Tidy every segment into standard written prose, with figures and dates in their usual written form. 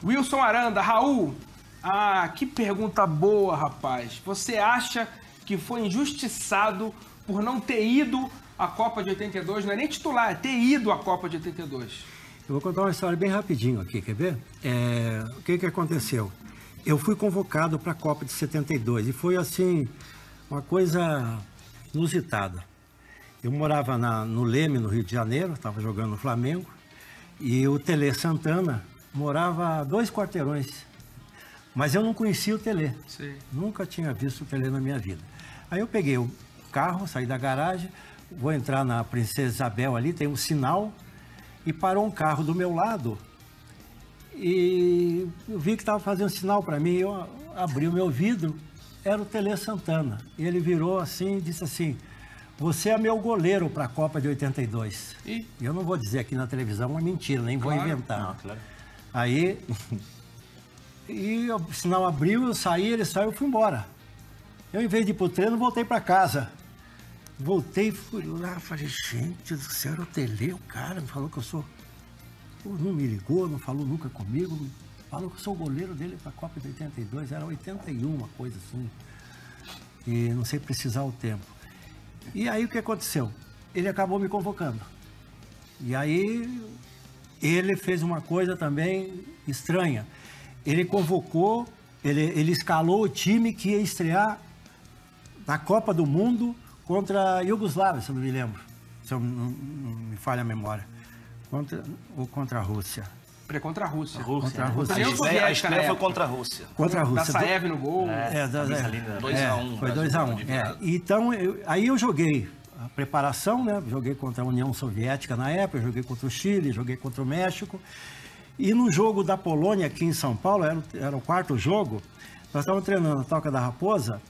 Wilson Aranda, Raul, que pergunta boa, rapaz. Você acha que foi injustiçado por não ter ido à Copa de 82? Não é nem titular, é ter ido à Copa de 82. Eu vou contar uma história bem rapidinho aqui, quer ver? O que aconteceu? Eu fui convocado para a Copa de 72 e foi assim, uma coisa inusitada. Eu morava no Leme, no Rio de Janeiro, estava jogando no Flamengo, e o Tele Santana morava a 2 quarteirões. Mas eu não conhecia o Tele. Sim. Nunca tinha visto o Tele na minha vida. Aí eu peguei o carro, saí da garagem, vou entrar na Princesa Isabel ali, tem um sinal, e parou um carro do meu lado. E eu vi que estava fazendo sinal para mim, eu abri o meu vidro, era o Tele Santana. E ele virou assim e disse assim: você é meu goleiro para a Copa de 82. E eu não vou dizer aqui na televisão uma mentira, nem vou inventar. Não, claro. Aí, e o sinal abriu, eu saí, ele saiu, eu fui embora. Eu, em vez de ir pro treino, voltei para casa. Voltei, fui lá, falei, gente do céu, era o Tele, o cara me falou que eu sou... Não me ligou, não falou nunca comigo, falou que eu sou o goleiro dele para a Copa de 82, era 81, uma coisa assim. E não sei precisar o tempo. E aí o que aconteceu? Ele acabou me convocando. E aí ele fez uma coisa também estranha. Ele convocou, ele escalou o time que ia estrear na Copa do Mundo contra a Iugoslávia, se eu não me lembro. Se eu não me falha a memória. Contra a Rússia. Contra a Rússia. Contra a Rússia. A estreia foi contra a Rússia. Contra a Rússia. Da Saev no gol. 2-1. Foi 2-1. Então, aí eu joguei a preparação, né? Joguei contra a União Soviética na época, joguei contra o Chile, joguei contra o México. E no jogo da Polônia, aqui em São Paulo, era o 4º jogo, nós estávamos treinando a Toca da Raposa,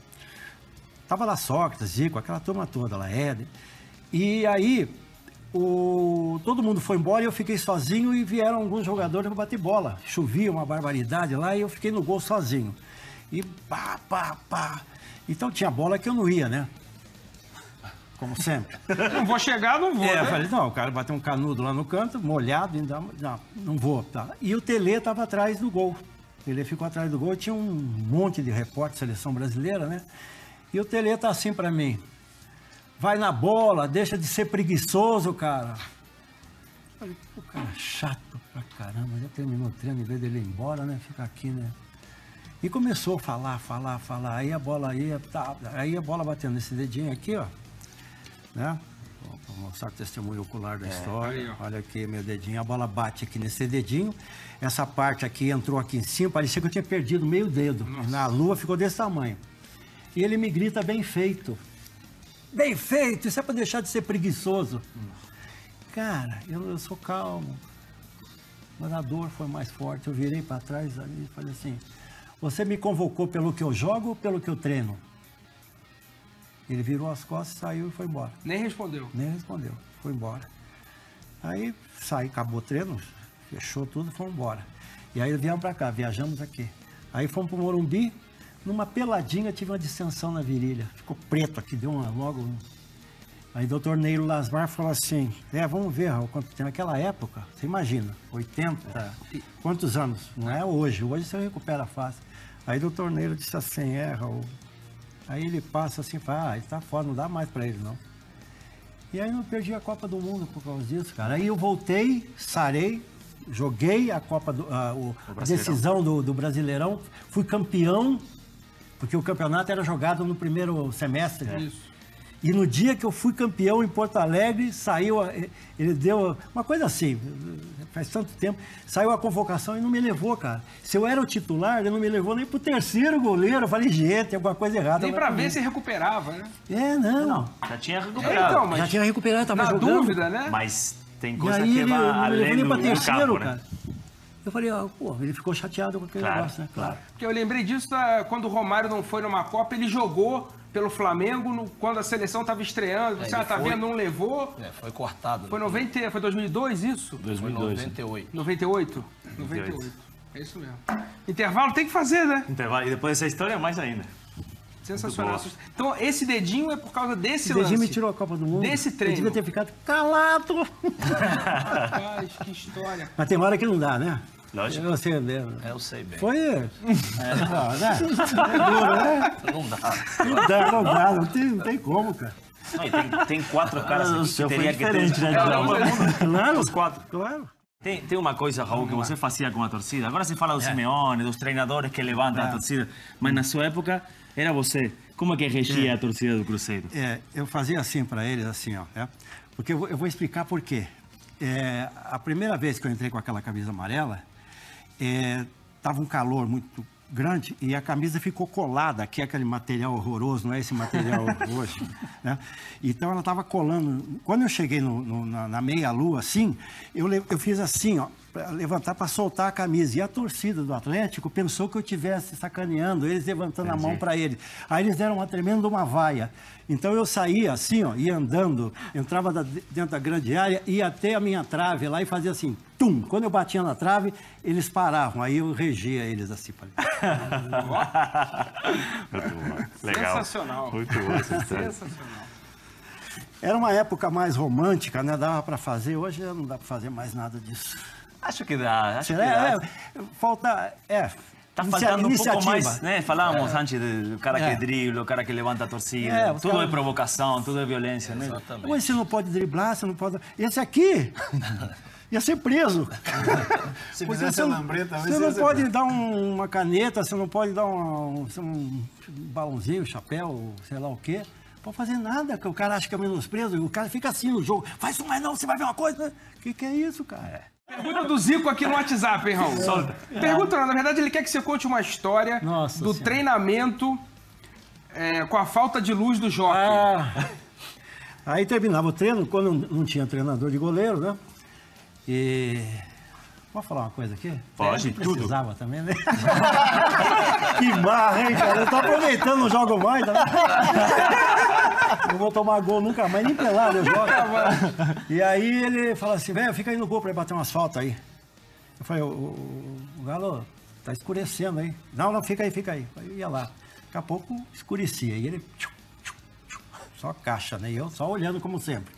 estava lá Sócrates, Zico, aquela turma toda lá, Éder. E aí... todo mundo foi embora e eu fiquei sozinho e vieram alguns jogadores para bater bola. Chovia uma barbaridade lá e eu fiquei no gol sozinho. E pá. Então tinha bola que eu não ia, né? Como sempre. Não vou chegar, não vou. Né? Eu falei, não, o cara bateu um canudo lá no canto, molhado, não vou. Tá. E o Tele estava atrás do gol. Ele ficou atrás do gol, tinha um monte de repórter, seleção brasileira, né? E o Tele tá assim para mim. Vai na bola, deixa de ser preguiçoso, cara. Falei, pô, cara, chato pra caramba. Já terminou o treino, em vez dele ir embora, né? Fica aqui, né? E começou a falar. Aí a bola ia, aí a bola batendo nesse dedinho aqui, ó. Né? Vou mostrar o testemunho ocular da história. Aí, olha aqui, meu dedinho. A bola bate aqui nesse dedinho. Essa parte aqui entrou aqui em cima. Parecia que eu tinha perdido meio dedo. Nossa. Na lua ficou desse tamanho. E ele me grita, bem feito. Bem feito, isso é para deixar de ser preguiçoso. Cara, eu sou calmo. Mas a dor foi mais forte. Eu virei para trás ali e falei assim, você me convocou pelo que eu jogo ou pelo que eu treino? Ele virou as costas, saiu e foi embora. Nem respondeu? Nem respondeu, foi embora. Aí saí, acabou o treino, fechou tudo, fomos embora. E aí viemos para cá, viajamos aqui. Aí fomos para o Morumbi. Numa peladinha, tive uma distensão na virilha. Ficou preto aqui, deu logo... Aí o doutor Neilo Lasmar falou assim, vamos ver, Raul, quanto tempo. Naquela época, você imagina, 80, quantos anos? Não é hoje, hoje você recupera fácil. Aí o doutor Neilo disse assim, Raul. Aí ele passa assim, fala, ele tá fora, não dá mais pra ele, não. E aí eu perdi a Copa do Mundo por causa disso, cara. Aí eu voltei, sarei, joguei a Copa a decisão do Brasileirão, fui campeão, porque o campeonato era jogado no primeiro semestre. Isso. E no dia que eu fui campeão em Porto Alegre, saiu, ele deu uma coisa assim, faz tanto tempo, saiu a convocação e não me levou, cara. Se eu era o titular, ele não me levou nem pro 3º goleiro. Eu falei, gente, tem alguma coisa errada. Nem pra ver se recuperava, né? Não. Já tinha recuperado. Então, mas já tinha recuperado, tava na jogando. dúvida, né? Mas tem coisa aí que ele vai além do campo, né? Cara. Eu falei, ele ficou chateado com aquele negócio, né? Claro. Porque eu lembrei disso quando o Romário não foi numa Copa, ele jogou pelo Flamengo quando a seleção estava estreando. Você tá vendo, não levou. Foi cortado. Foi 2002 isso? 2002. 98. 98? 98. É isso mesmo. Intervalo tem que fazer, né? Intervalo. E depois dessa história, mais ainda. Sensacional. Então, esse dedinho é por causa desse lance. Esse dedinho me lance. tirou a Copa do Mundo. Desse treino. Eu devia ter ficado calado. Rapaz, que história. Mas tem uma hora que não dá, né? Lógico. Você, Eu sei bem. foi... É duro, né? Não dá. Não tem como, cara. Não, e tem 4 caras aqui que teria que ter... diferente, né? Claro, Os 4. claro. Tem uma coisa, Raul, que você fazia com a torcida. Agora você fala do Simeone, dos treinadores que levantam a torcida. Mas na sua época, era você. Como é que regia a torcida do Cruzeiro? Eu fazia assim para eles, assim, ó. Porque eu vou explicar por quê. A primeira vez que eu entrei com aquela camisa amarela, tava um calor muito grande e a camisa ficou colada, aqui é aquele material horroroso, não é esse material hoje, né? Então ela estava colando. Quando eu cheguei na meia-lua, assim, eu fiz assim, ó, para levantar, para soltar a camisa. E a torcida do Atlético pensou que eu estivesse sacaneando, eles levantando a mão para eles. Aí eles deram uma tremenda uma vaia. Então eu saía assim, ó, ia andando, entrava dentro da grande área, ia até a minha trave lá e fazia assim, tum! Quando eu batia na trave, eles paravam. Aí eu regia eles assim. Muito bom. Legal. Sensacional. Muito bom essa história. Sensacional. Era uma época mais romântica, né? Dava para fazer. Hoje não dá para fazer mais nada disso. Acho que dá. Falta... Tá faltando um pouco mais, né? Falávamos É. antes do cara que dribla, o cara que levanta a torcida. Os Tudo caras- é provocação, tudo é violência, né? Exatamente. Mas você não pode driblar, você não pode... Esse aqui ia ser preso. Se Porque fizesse você a não- lambreta, Você não pode dar uma caneta, você não pode dar um balãozinho, um chapéu, sei lá o quê. Não pode fazer nada, que o cara acha que é menosprezo. O cara fica assim no jogo. Faz isso mais não, você vai ver uma coisa. O que é isso, cara? Pergunta do Zico aqui no WhatsApp, hein, Raul? Solta. Pergunta, não, na verdade, ele quer que você conte uma história Nossa do Senhora. treinamento com a falta de luz do Jockey. Aí terminava o treino, quando não tinha treinador de goleiro, né? E... Posso falar uma coisa aqui? Pode, Não precisava também, né? Que barra, hein, cara? Eu tô aproveitando, não jogo mais, tá? Não vou tomar gol nunca mais, nem pelado eu jogo. E aí ele fala assim, velho, fica aí no gol pra ir bater umas faltas aí. Eu falei, o Galo tá escurecendo aí. Não, fica aí. Aí eu ia lá. Daqui a pouco escurecia. E ele... Só caixa, né? E eu só olhando como sempre.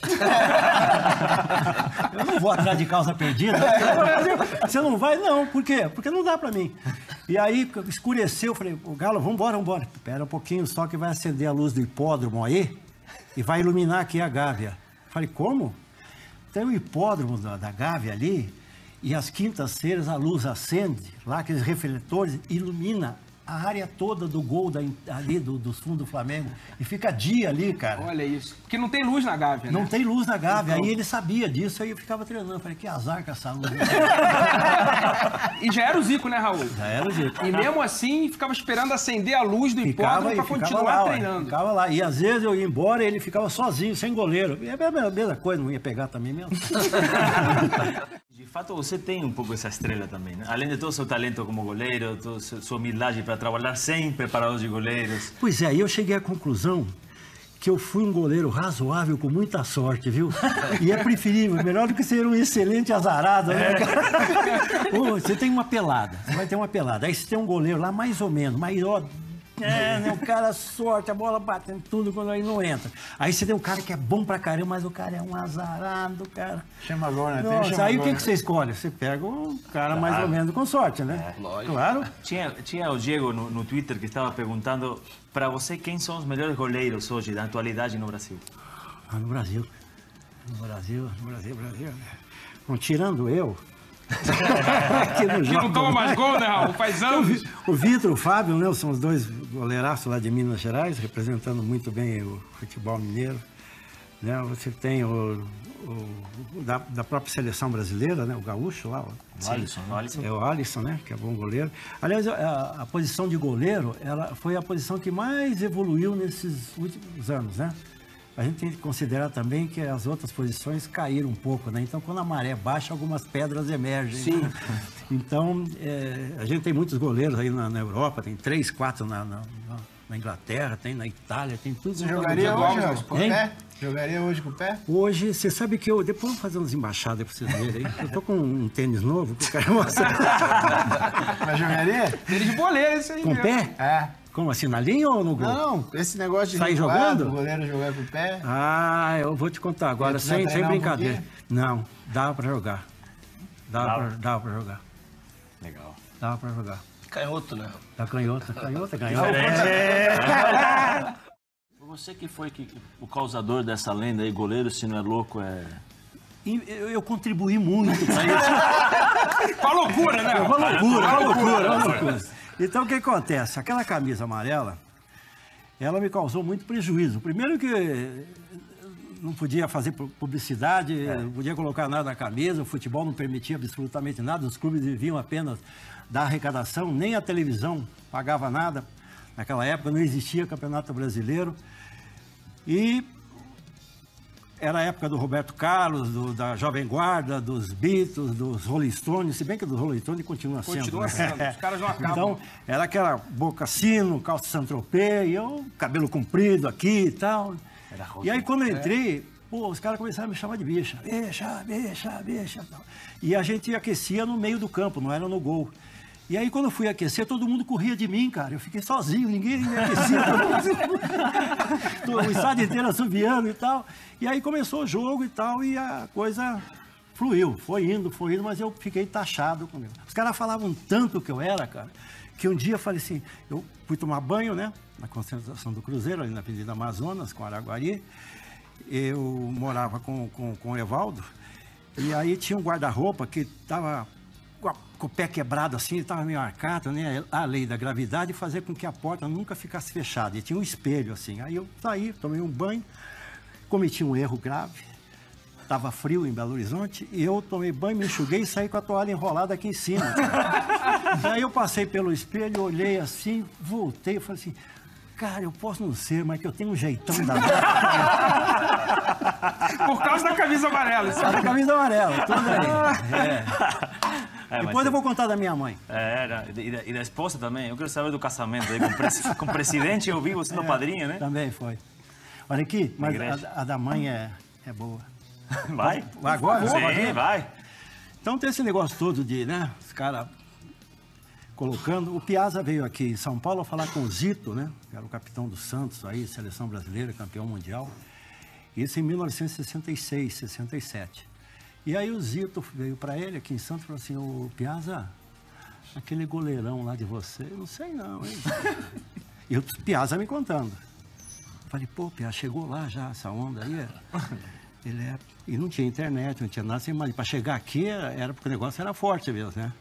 Eu não vou atrás de causa perdida. Você não vai? Não. Por quê? Porque não dá pra mim. E aí escureceu, eu falei, o Galo, vambora. Espera um pouquinho só que vai acender a luz do hipódromo aí e vai iluminar aqui a Gávea. Eu falei, como? Tem o hipódromo da Gávea ali e às quintas-feiras a luz acende, lá aqueles refletores, ilumina a área toda do gol ali do fundo do Flamengo. E fica dia ali, cara. Olha isso. Porque não tem luz na Gávea, né? Não tem luz na Gávea. Aí ele sabia disso, aí eu ficava treinando. Falei, que azar com essa luz. E já era o Zico, né, Raul? Já era o jeito. E mesmo assim, ficava esperando acender a luz do hipódromo pra continuar lá, treinando. Ficava lá. E às vezes eu ia embora e ele ficava sozinho, sem goleiro. E é a mesma coisa, não ia pegar também mesmo. De fato, você tem um pouco essa estrela também, né? Além de todo o seu talento como goleiro, toda sua humildade para trabalhar sem preparador de goleiros. Pois é, aí eu cheguei à conclusão que eu fui um goleiro razoável com muita sorte, viu? E é preferível, melhor do que ser um excelente azarado, né, cara? Pô, você tem uma pelada, você vai ter uma pelada. Aí você tem um goleiro lá mais ou menos, maior. Né, o cara sorte, a bola batendo tudo quando aí não entra. Aí você tem um cara que é bom pra caramba, mas o cara é um azarado, cara. Chama agora, né? Nossa, aí o que você escolhe? Você pega um cara mais ou menos com sorte, né? lógico. Claro. Tinha o Diego no Twitter que estava perguntando para você quem são os melhores goleiros hoje, da atualidade no Brasil. No Brasil. Brasil. Bom, tirando eu. que não, Que não toma mais gol, né, Raul? Faz anos. O Vitor e o Fábio, né? São os dois goleiraços lá de Minas Gerais, representando muito bem o futebol mineiro. Né? Você tem da própria seleção brasileira, né? O gaúcho lá. O Alisson. É o Alisson, né? Que é bom goleiro. Aliás, a posição de goleiro, ela foi a posição que mais evoluiu nesses últimos anos, né? A gente tem que considerar também que as outras posições caíram um pouco, né? Então, quando a maré baixa, algumas pedras emergem. Sim. Então, a gente tem muitos goleiros aí na Europa, tem 3, 4 na Inglaterra, tem na Itália, tem tudo. Você jogaria hoje, Raul, com o Hein? pé? Jogaria hoje com o pé? Hoje, você sabe que eu... Depois eu vou fazer umas embaixadas pra vocês verem aí. Eu tô com um tênis novo que eu quero mostrar. Mas jogaria? Tênis de boleiro, isso aí. Com mesmo. pé? É. Como assim, na linha ou no gol? Não, esse negócio de Sair recuar, jogando? o goleiro jogar com o pé. Ah, eu vou te contar agora, Vai sem treinar um brincadeira. pouquinho? Não, dá pra jogar. Dá pra jogar. Legal. Dava para jogar. Canhoto, né? Da canhota. Você que foi o causador dessa lenda aí, goleiro, se não é louco, é... E eu contribuí muito para isso. Uma loucura, né? Uma loucura. Então, o que acontece? Aquela camisa amarela, ela me causou muito prejuízo. Primeiro que não podia fazer publicidade, não podia colocar nada na camisa, o futebol não permitia absolutamente nada, os clubes viviam apenas da arrecadação, nem a televisão pagava nada. Naquela época não existia Campeonato Brasileiro. E era a época do Roberto Carlos, da Jovem Guarda, dos Beatles, dos Rolling Stones, se bem que dos Rolling Stones continua sendo. Continua sendo, os caras não acabam. Então, era aquela boca sino, calça Saint-Tropez, e eu, cabelo comprido aqui e tal. E aí, quando eu entrei, pô, os caras começaram a me chamar de bicha. Bicha. Tal. E a gente aquecia no meio do campo, não era no gol. E aí, quando eu fui aquecer, todo mundo corria de mim, cara. Eu fiquei sozinho, ninguém me aquecia. O estádio inteiro assobiando e tal. E aí começou o jogo e tal, e a coisa fluiu. Foi indo, mas eu fiquei taxado comigo. Os caras falavam tanto que eu era, cara, que um dia eu falei assim, eu fui tomar banho, né, na concentração do Cruzeiro, ali na Avenida Amazonas, com Araguari. Eu morava com o Evaldo, e aí tinha um guarda-roupa que estava com o pé quebrado assim, estava meio arcado, né? A lei da gravidade fazia com que a porta nunca ficasse fechada. E tinha um espelho assim. Aí eu saí, tomei um banho, cometi um erro grave. Estava frio em Belo Horizonte e eu tomei banho, me enxuguei e saí com a toalha enrolada aqui em cima. Aí eu passei pelo espelho, olhei assim, voltei e falei assim, cara, eu posso não ser, mas que eu tenho um jeitão danado. Por causa da camisa amarela. Por causa da camisa amarela, tudo aí. Depois eu vou contar da minha mãe. E da esposa também. Eu quero saber do casamento aí com o presidente, eu vi você no padrinho, né? Também foi. Olha aqui, mas a da mãe é boa. Vai? Agora? Sim, vai. Então tem esse negócio todo de, né, os caras colocando. O Piazza veio aqui em São Paulo falar com o Zito, né, que era o capitão do Santos aí, seleção brasileira, campeão mundial. Isso em 1966, 67. E aí o Zito veio para ele aqui em Santos e falou assim, ô Piazza, aquele goleirão lá de você, eu não sei não, hein? E o Piazza me contando. Eu falei, pô, Piazza, chegou lá já, essa onda aí? Ele é... E não tinha internet, não tinha nada, assim, mas para chegar aqui era porque o negócio era forte mesmo, né?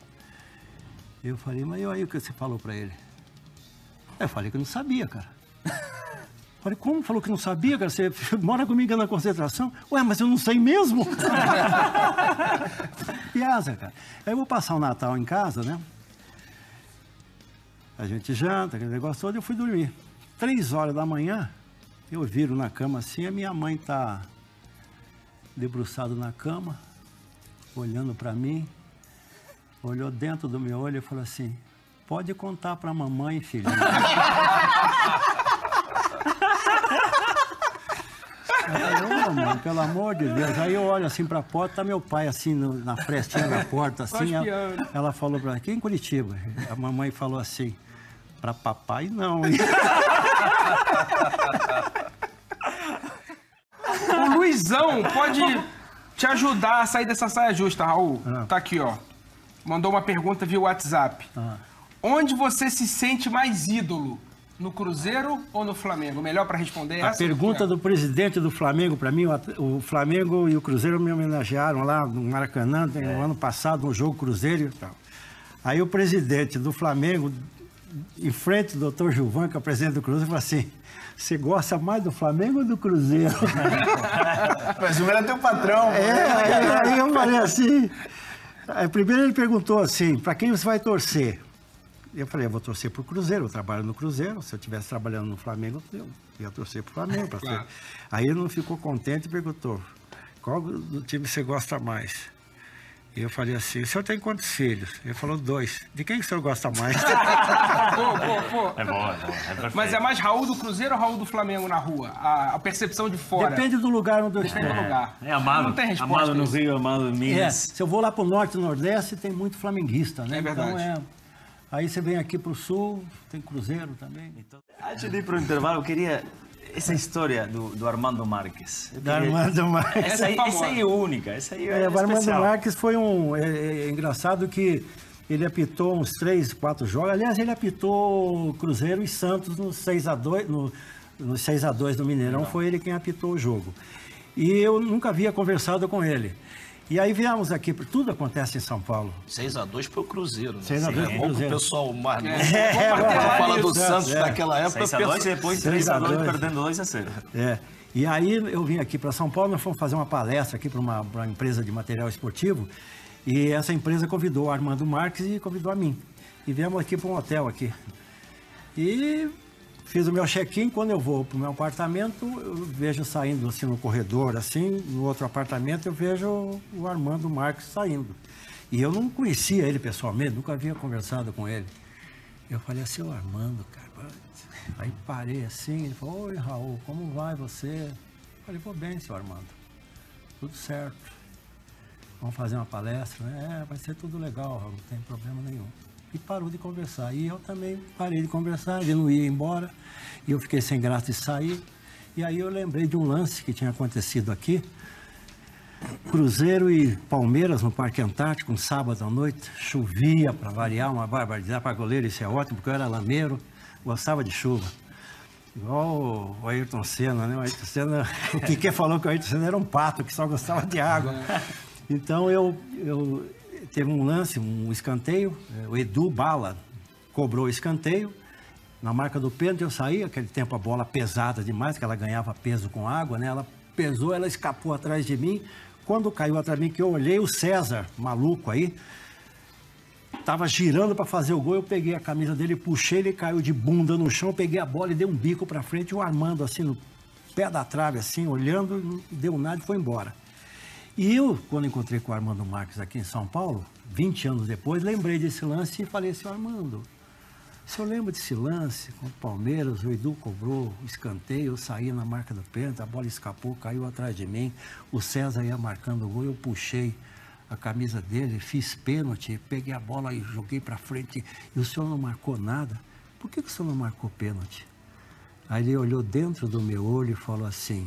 Eu falei, mas e aí o que você falou para ele? Eu falei que eu não sabia, cara. Falei, como? Falou que não sabia, cara? Você mora comigo na concentração? Ué, mas eu não sei mesmo. Piazza, cara. Aí eu vou passar o Natal em casa, né? A gente janta, aquele negócio todo, eu fui dormir. 3 horas da manhã, eu viro na cama assim, a minha mãe tá debruçada na cama, olhando para mim, olhou dentro do meu olho e falou assim, pode contar para a mamãe, filhinho. Aí, mãe, pelo amor de Deus. Aí eu olho assim pra porta, tá meu pai assim na frestinha da porta, assim. Ela falou pra mim, aqui em Curitiba. A mamãe falou assim, pra papai não, hein? O Luizão pode te ajudar a sair dessa saia justa, Raul. Tá aqui, ó. Mandou uma pergunta via WhatsApp. Onde você se sente mais ídolo? No Cruzeiro ou no Flamengo? Melhor para responder essa? A pergunta do presidente do Flamengo, para mim, o Flamengo e o Cruzeiro me homenagearam lá no Maracanã, no ano passado, no jogo Cruzeiro e tal. Aí o presidente do Flamengo, em frente do Dr. Gilvan, que é o presidente do Cruzeiro, falou assim, você gosta mais do Flamengo ou do Cruzeiro? Mas o era teu patrão. Aí eu falei assim, primeiro ele perguntou assim, para quem você vai torcer? Eu falei, eu vou torcer pro Cruzeiro, eu trabalho no Cruzeiro, se eu estivesse trabalhando no Flamengo, eu ia torcer pro Flamengo. Claro. Aí ele não ficou contente e perguntou, qual do time você gosta mais? E eu falei assim, o senhor tem quantos filhos? Ele falou 2. De quem que o senhor gosta mais? Pô. É bom, é perfeito. Mas é mais Raul do Cruzeiro ou Raul do Flamengo na rua? A percepção de fora. Depende do lugar onde eu estou. Depende do lugar. É amado. Não tem resposta. Amado no Rio, amado em Minas. Se eu vou lá pro Norte e Nordeste, tem muito flamenguista, né? É verdade. Então, aí você vem aqui pro Sul, tem Cruzeiro também. Então... Antes de ir pro intervalo, eu queria... Essa história do Armando Marques. Armando Marques. Essa aí é única, essa aí é o Armando especial. Marques foi é engraçado que Ele apitou uns 3, 4 jogos. Aliás, ele apitou Cruzeiro e Santos no 6-2, no 6-2 do Mineirão. Foi ele quem apitou o jogo. E eu nunca havia conversado com ele. E aí viemos aqui, tudo acontece em São Paulo. 6-2 pro Cruzeiro, né? 6-2 pro Bom Cruzeiro. O pessoal mais novo. Fala do Santos naquela época. 6-2 e depois 3-2 perdendo 2-0. E aí eu vim aqui para São Paulo, nós fomos fazer uma palestra aqui para uma empresa de material esportivo. E essa empresa convidou o Armando Marques e convidou a mim. E viemos aqui para um hotel aqui. E fiz o meu check-in. Quando eu vou para o meu apartamento, eu vejo saindo assim no corredor, assim, no outro apartamento, eu vejo o Armando Marques saindo. E eu não conhecia ele pessoalmente, nunca havia conversado com ele. Eu falei assim, o Armando, cara. Aí parei assim, ele falou, oi Raul, como vai você? Eu falei, vou bem, senhor Armando. Tudo certo. Vamos fazer uma palestra, né? Vai ser tudo legal, não tem problema nenhum. E parou de conversar. E eu também parei de conversar, ele não ia embora. E eu fiquei sem graça de sair. E aí eu lembrei de um lance que tinha acontecido aqui. Cruzeiro e Palmeiras no Parque Antártico, um sábado à noite. Chovia para variar, uma barbaridade para goleiro, isso é ótimo, porque eu era lameiro, gostava de chuva. Igual o Ayrton Senna, né? O Ayrton Senna, o Kike falou que o Ayrton Senna era um pato, que só gostava de água. Então eu teve um lance, um escanteio, o Edu Bala cobrou o escanteio, na marca do pênalti eu saí, aquele tempo a bola pesada demais, que ela ganhava peso com água, né? Ela pesou, ela escapou atrás de mim, quando caiu atrás de mim, que eu olhei, o César, maluco aí, estava girando para fazer o gol, eu peguei a camisa dele, puxei, ele caiu de bunda no chão, peguei a bola e dei um bico para frente, e o Armando assim, no pé da trave, assim, olhando, não deu nada e foi embora. E eu, quando encontrei com o Armando Marques aqui em São Paulo, 20 anos depois, lembrei desse lance e falei assim, Armando, o senhor lembra desse lance com o Palmeiras, o Edu cobrou o escanteio, eu saí na marca do pênalti, a bola escapou, caiu atrás de mim, o César ia marcando o gol, eu puxei a camisa dele, fiz pênalti, peguei a bola e joguei para frente, e o senhor não marcou nada? Por que o senhor não marcou pênalti? Aí ele olhou dentro do meu olho e falou assim,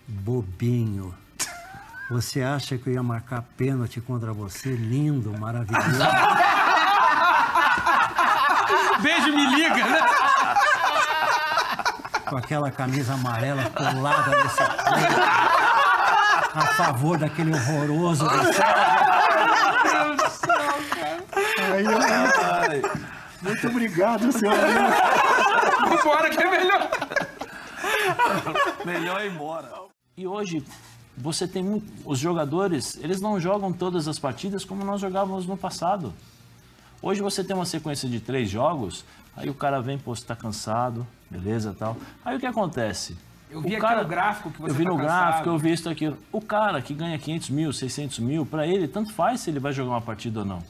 bobinho, você acha que eu ia marcar pênalti contra você? Lindo, maravilhoso. Beijo, me liga, né? Com aquela camisa amarela colada nesse peito, a favor daquele horroroso do Aí, muito obrigado, senhor. Vambora que é melhor. Melhor ir embora. E hoje, você tem os jogadores, eles não jogam todas as partidas como nós jogávamos no passado. Hoje você tem uma sequência de 3 jogos, aí o cara vem, pô, você tá cansado, beleza, tal. Aí o que acontece? Eu vi aqui no gráfico que você Eu vi tá no cansado. gráfico, eu vi isso, aquilo. O cara que ganha 500 mil, 600 mil, pra ele, tanto faz se ele vai jogar uma partida ou não.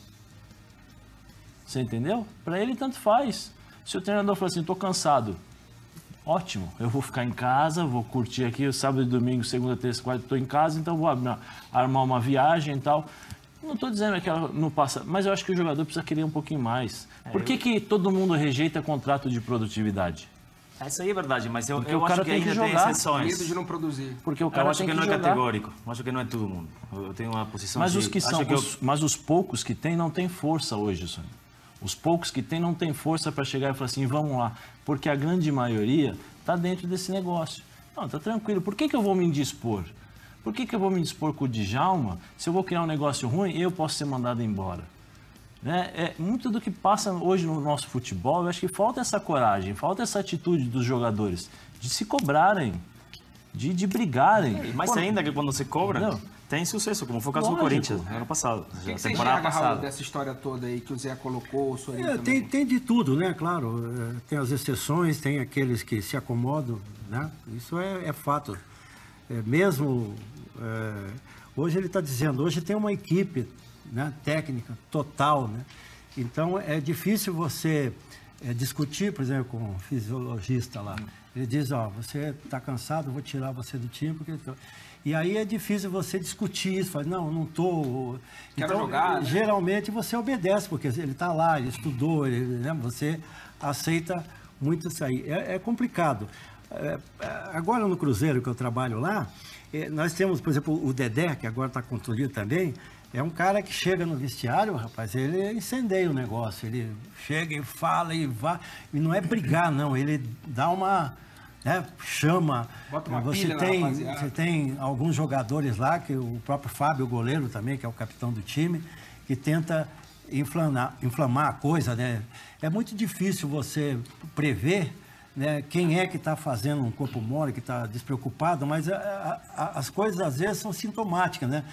Você entendeu? Pra ele, tanto faz. Se o treinador falar assim, tô cansado, ótimo, eu vou ficar em casa, vou curtir aqui o sábado e domingo, segunda, terça, quarta, estou em casa, então vou armar uma viagem e tal. Não estou dizendo que ela não passa, mas eu acho que o jogador precisa querer um pouquinho mais. Por que todo mundo rejeita contrato de produtividade? Isso aí é verdade, mas eu o acho cara que tem que ainda tem jogar. exceções. Medo de não produzir. Porque o cara Eu acho tem que que não é jogar. categórico. Eu acho que não é todo mundo. Eu tenho uma posição Mas de... os que são, acho mas os poucos que tem não tem força hoje, Sonho. Os poucos que tem não tem força para chegar e falar assim, vamos lá. Porque a grande maioria está dentro desse negócio. Não, tá tranquilo. Por que eu vou me indispor? Por que eu vou me dispor com o Djalma? Se eu vou criar um negócio ruim, eu posso ser mandado embora. Né? É muito do que passa hoje no nosso futebol. Eu acho que falta essa coragem, falta essa atitude dos jogadores de se cobrarem, de brigarem. E mais ainda que quando você cobra, Não. tem sucesso, como foi o caso do Lógico. Corinthians, ano passado. O que você enxerga, Raul, dessa história toda aí que o Zé colocou, o Sorinho também? Tem de tudo, né? Claro, tem as exceções, tem aqueles que se acomodam, né? Isso é fato. Hoje ele está dizendo, hoje tem uma equipe, né, técnica total, né? Então é difícil você discutir, por exemplo, com um fisiologista lá. Ele diz, ó, você está cansado, vou tirar você do time, porque... E aí é difícil você discutir isso, fala, não estou... Quero Então, jogar, né? geralmente você obedece, porque ele está lá, ele estudou, né? Você aceita muito isso aí. É complicado. Agora no Cruzeiro que eu trabalho lá, nós temos, por exemplo, o Dedé, que agora está contundido também, é um cara que chega no vestiário, rapaz, ele incendeia o negócio, ele chega e fala e vai, e não é brigar não, ele dá uma... chama. Bota uma você pilha na tem, rapaziada. você tem alguns jogadores lá, que o próprio Fábio, o goleiro também, que é o capitão do time, que tenta inflamar a coisa, né? É muito difícil você prever, né, quem é que está fazendo um corpo mole, que está despreocupado, mas as coisas às vezes são sintomáticas, né?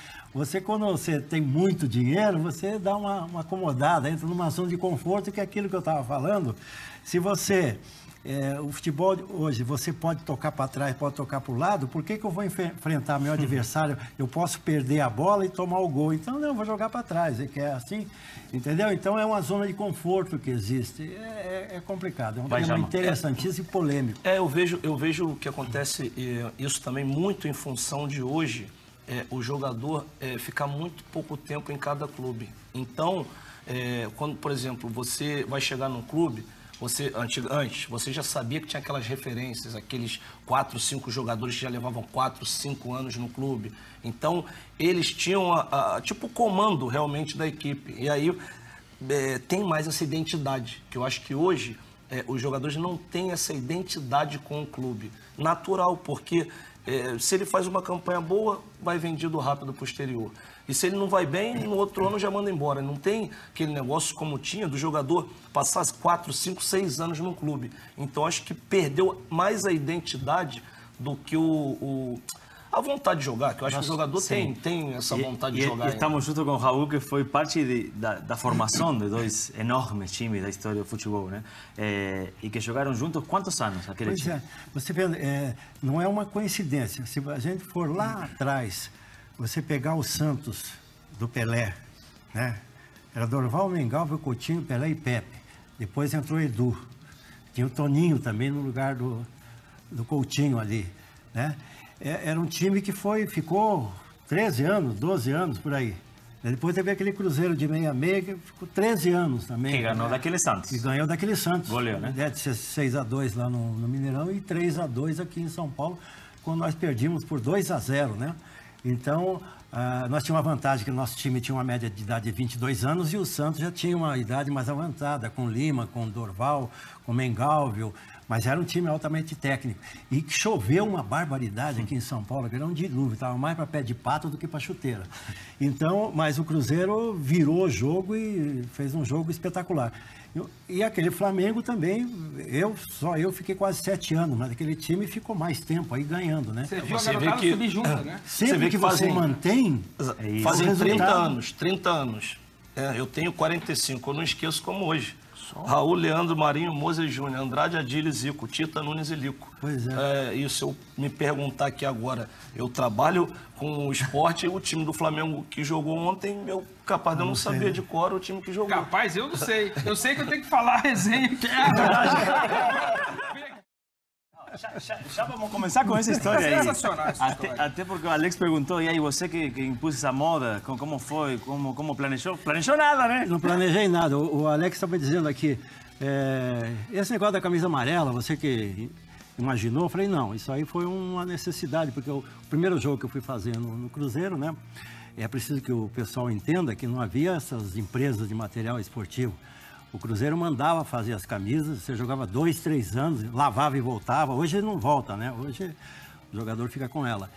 Quando você tem muito dinheiro, você dá uma acomodada, entra numa zona de conforto, que é aquilo que eu estava falando. Se você... o futebol hoje, você pode tocar para trás, pode tocar para o lado, por que eu vou enfrentar meu adversário? Eu posso perder a bola e tomar o gol. Então, não, eu vou jogar para trás, é que é assim, entendeu? Então, é uma zona de conforto que existe. É complicado, é um tema interessantíssimo e polêmico. Eu vejo o que acontece, isso também muito em função de hoje, o jogador ficar muito pouco tempo em cada clube. Então, quando, por exemplo, você vai chegar num clube, antes, você já sabia que tinha aquelas referências, aqueles 4, 5 jogadores que já levavam 4, 5 anos no clube. Então, eles tinham tipo o comando realmente da equipe. E aí tem mais essa identidade, que eu acho que hoje os jogadores não têm essa identidade com o clube. Natural, porque se ele faz uma campanha boa, vai vendido rápido para o exterior. E se ele não vai bem, no outro ano já manda embora. Não tem aquele negócio como tinha do jogador passar 4, 5, 6 anos no clube. Então, acho que perdeu mais a identidade do que a vontade de jogar, que eu acho que o jogador tem essa vontade de jogar. E estamos junto com o Raul, que foi parte da formação de dois enormes times da história do futebol, né? E que jogaram juntos quantos anos aquele time? Você vê, não é uma coincidência. Se a gente for lá atrás, você pegar o Santos do Pelé, né? Era Dorval, Mengalvio, Coutinho, Pelé e Pepe. Depois entrou Edu. Tinha o Toninho também no lugar do Coutinho ali, né? Era um time que ficou 13 anos, 12 anos por aí. Depois teve aquele Cruzeiro de 66, que ficou 13 anos também. Que ganhou daquele Santos. E ganhou daquele Santos. Goleou, né? De 6-2 lá no Mineirão e 3-2 aqui em São Paulo, quando nós perdimos por 2-0, né? Então, nós tínhamos uma vantagem, que o nosso time tinha uma média de idade de 22 anos e o Santos já tinha uma idade mais avançada, com Lima, com Dorval, com Mengalvio, mas era um time altamente técnico. E que choveu uma barbaridade aqui em São Paulo, que era um dilúvio, estava mais para pé de pato do que para chuteira. Então, mas o Cruzeiro virou o jogo e fez um jogo espetacular. E aquele Flamengo também, eu fiquei quase 7 anos, mas aquele time ficou mais tempo aí ganhando, né? Você vê que subir junto, né? Sempre que você mantém... Fazem 30 anos. Eu tenho 45, eu não esqueço como hoje. Raul, Leandro, Marinho, Moza Júnior, Andrade, Adílio, Zico, Tita, Nunes e Lico. Pois é. E se eu me perguntar aqui agora, eu trabalho com o esporte e o time do Flamengo que jogou ontem, capaz de eu não saber de cor o time que jogou. Capaz, eu não sei. Eu sei que eu tenho que falar a resenha que Já vamos começar com essa história aí. Sensacional essa história. Até porque o Alex perguntou, e aí, você que impôs essa moda, como foi, como planejou? Planejou nada, né? Não planejei nada. O Alex estava dizendo aqui, esse negócio da camisa amarela, você que imaginou, eu falei, não, isso aí foi uma necessidade, porque o primeiro jogo que eu fui fazer no Cruzeiro, né, é preciso que o pessoal entenda que não havia essas empresas de material esportivo. O Cruzeiro mandava fazer as camisas, você jogava 2, 3 anos, lavava e voltava. Hoje ele não volta, né? Hoje o jogador fica com ela.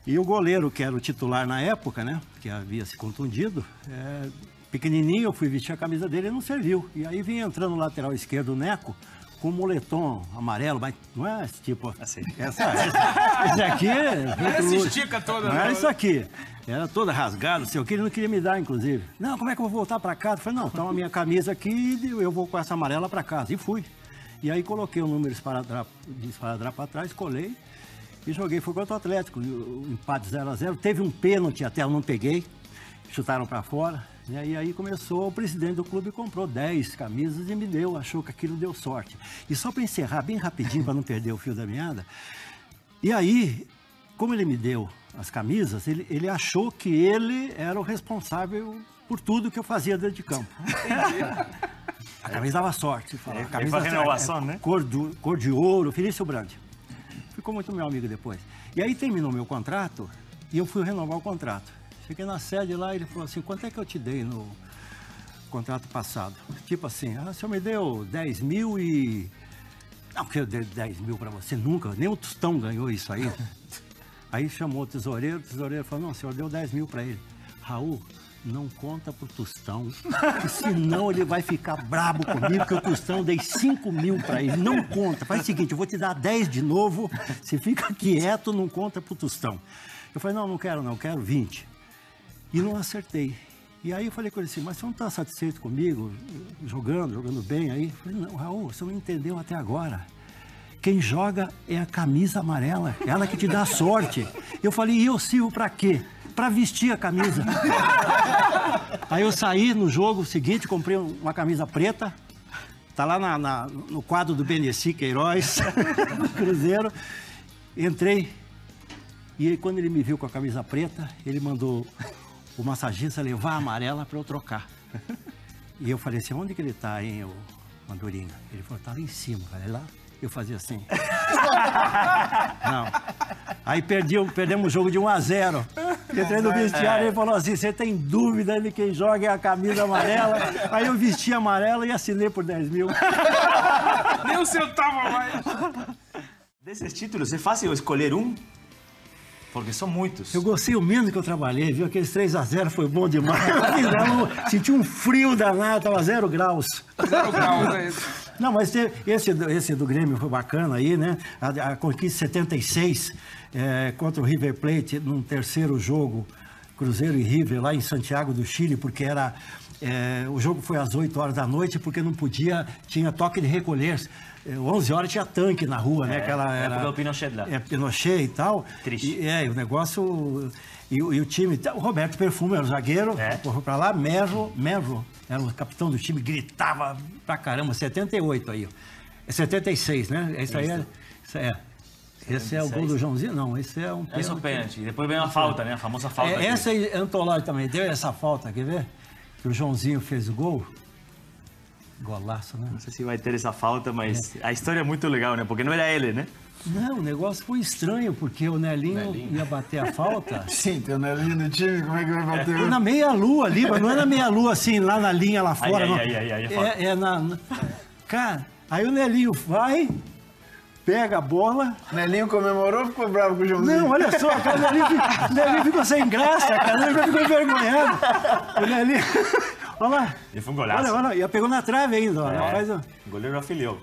E o goleiro, que era o titular na época, né? Que havia se contundido, pequenininho, eu fui vestir a camisa dele e não serviu. E aí vinha entrando o lateral esquerdo, o Neco, com um moletom amarelo, mas não é esse tipo... Assim. Esse aqui... Essa estica toda. Não era isso aqui. Era toda rasgada, não sei o que, ele não queria me dar, inclusive. Não, como é que eu vou voltar para casa? Eu falei, não, toma a minha camisa aqui e eu vou com essa amarela para casa. E fui. E aí coloquei o número de esparadrapo para trás, colei e joguei. Foi contra o Atlético, o empate 0-0. Teve um pênalti, até eu não peguei, chutaram para fora. E aí começou, o presidente do clube comprou 10 camisas e me deu, achou que aquilo deu sorte. E só para encerrar bem rapidinho, para não perder o fio da meada, e aí, como ele me deu as camisas, ele achou que ele era o responsável por tudo que eu fazia dentro de campo. A camisa dava sorte. A camisa renovação, né? Cor de ouro, Felício Brandi. ficou muito meu amigo depois. E aí terminou meu contrato e eu fui renovar o contrato. Cheguei na sede lá e ele falou assim, quanto é que eu te dei no contrato passado? Tipo assim, o senhor me deu 10 mil e... Não, porque eu dei 10 mil para você, nunca, nem o Tostão ganhou isso aí. Aí chamou o tesoureiro falou, não, o senhor deu 10 mil para ele. Raul, não conta pro Tostão, senão ele vai ficar brabo comigo, porque o Tostão eu dei 5 mil para ele. Não conta, faz o seguinte, eu vou te dar 10 de novo, você fica quieto, não conta pro Tostão. Eu falei, não quero não, eu quero 20. E não acertei. E aí eu falei com ele assim, mas você não está satisfeito comigo, jogando bem aí? Eu falei, não, Raul, você não entendeu até agora. Quem joga é a camisa amarela, ela que te dá sorte. Eu falei, e eu sirvo para quê? Para vestir a camisa. Aí eu saí no jogo seguinte, comprei uma camisa preta, tá lá no quadro do Beneci Queiroz, do Cruzeiro. Entrei, e aí, quando ele me viu com a camisa preta, ele mandou o massagista levar a amarela para eu trocar. E eu falei assim, onde que ele tá, hein, o Andorinha? Ele falou, tá lá em cima, falei, lá. Eu fazia assim. Não. Aí perdemos o jogo de 1-0. Entrei no vestiário e ele falou assim, você tem dúvida de quem joga é a camisa amarela? Aí eu vesti a amarela e assinei por 10 mil. Nem um centavo a mais. Desses títulos, é fácil escolher um? Porque são muitos. Eu gostei o menos que eu trabalhei, viu? Aqueles 3-0 foi bom demais. Senti um frio danado, tava 0 graus. 0 graus, é isso. Não, mas esse do Grêmio foi bacana aí, né? A conquista 76 contra o River Plate, num terceiro jogo, Cruzeiro e River, lá em Santiago do Chile, porque era... o jogo foi às 8 horas da noite, porque não podia, tinha toque de recolher. 11 horas tinha tanque na rua, né? Aquela era o Pinochet lá. Pinochet e tal. Triste. O negócio... E o time... O Roberto Perfume era o zagueiro, correu pra lá. Merlo era o capitão do time, gritava pra caramba. 78 aí, ó. É 76, né? Esse aí esse é o gol do Joãozinho? Não, esse é um pênalti. Esse é o pênalti. Depois vem a falta, né? A famosa falta. Essa aí, Antológico também deu essa falta, quer ver? Que o Joãozinho fez o gol. Golaço, né? Não sei se vai ter essa falta, mas a história é muito legal, né? Porque não era ele, né? Não, o negócio foi estranho, porque o Nelinho ia bater a falta. Sim, tem o Nelinho no time, como é que vai bater? Foi na meia-lua ali, mas não é na meia-lua assim, lá na linha, lá fora. Cara, aí o Nelinho vai, pega a bola. O Nelinho comemorou ou ficou bravo com o Joãozinho? Não, olha só, cara, o Nelinho ficou sem graça, cara, o Nelinho ficou envergonhado. O Nelinho... Olha lá. E foi um golaço. Olha, e pegou na trave ainda. Olha. O goleiro afiliou.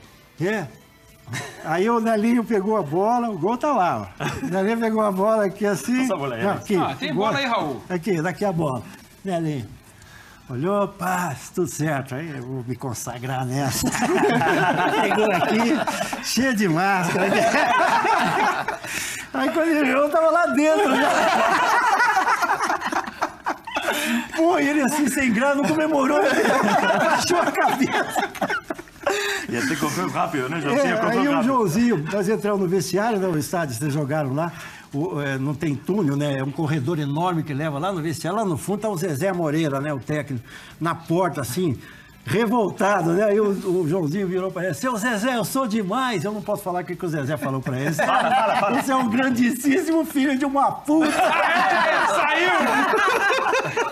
Aí o Nelinho pegou a bola, o gol tá lá, ó. O Nelinho pegou a bola aqui assim. Essa bola aí. Não, aqui, tem bola aí, Raul. Daqui a bola. Nelinho. Olhou, pá, tudo certo. Aí eu vou me consagrar nessa. Pegou aqui, cheio de máscara. Aí quando ele viu, eu tava lá dentro já. Pô, ele assim, sem graça, não comemorou, baixou a cabeça. E até correu rápido, né, Joãozinho? Aí o Joãozinho, nós entramos no vestiário, né, o estádio, vocês jogaram lá, não tem túnel, né, é um corredor enorme que leva lá no vestiário, lá no fundo tá o Zezé Moreira, né, o técnico, na porta, assim, revoltado, né, aí o Joãozinho virou para ele, seu Zezé, eu sou demais, eu não posso falar o que o Zezé falou para ele. Fala. Você é um grandíssimo filho de uma puta. Saiu!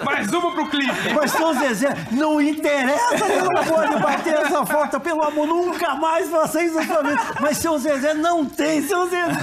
Mais uma pro clipe. Mas seu Zezé, não interessa, você não pode bater essa falta, pelo amor, nunca mais faça isso na sua vida. Mas seu Zezé não tem, seu Zezé.